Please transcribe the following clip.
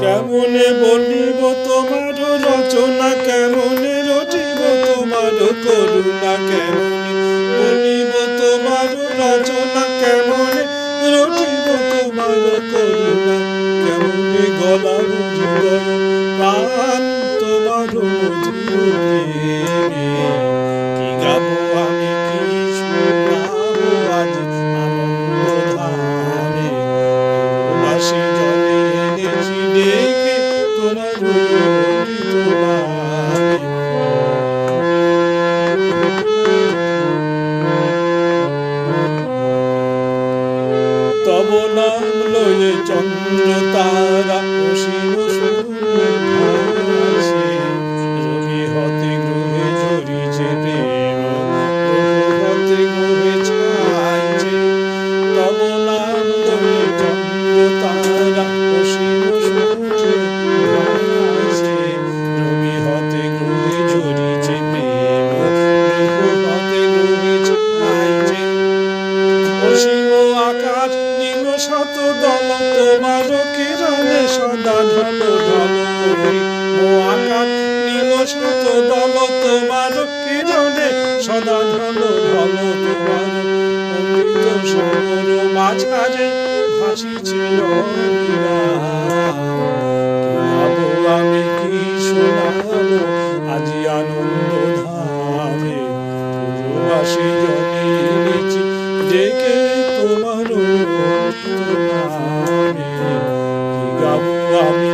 কেমনে বলিব তোমার রচনা, কেমনে রটিব তোমার করুণা, কেমনে বলিব তোমার রচনা, কেমনে রটিব তোমার করুণা, কেমনে গলাব হৃদয় প্রাণ তোমার মধুর প্রেমে। কি গাবো আমি, কি শোনাবো আজ আনন্দ ধামে, বাসি জলে এনেছি ডেকে তোমার অমৃত নামে। তব নাম লয়ে চন্দ্র তারা অসীম শূন্য ভাসে, রবি হতে গ্রহে ঝরিছে প্রেম, গ্রহ হতে গ্রহে ছাইছে। তব নাম লয়ে চন্দ্র তারা অসীম শূন্য ভাসে, রবি হতে গ্রহে ঝরিছে প্রেম, গ্রহ হতে গ্রহে ছাইছে। অসীম আকাশ নীল শত দল তোমার কিরণে সদা ঢল ঢল, ও আকাশ নীল শত দল তোমার কিরণে সদা ঢল ঢল, তোমার অমৃত সাগর মাঝারে ভাসিছে অবিরাম। কি গাবো আমি, কি শোনাবো আজি আনন্দ ধামে, পূর্ববাসী জনে এনেছি ডেকে তোমার নামে। কি গাবো আমি,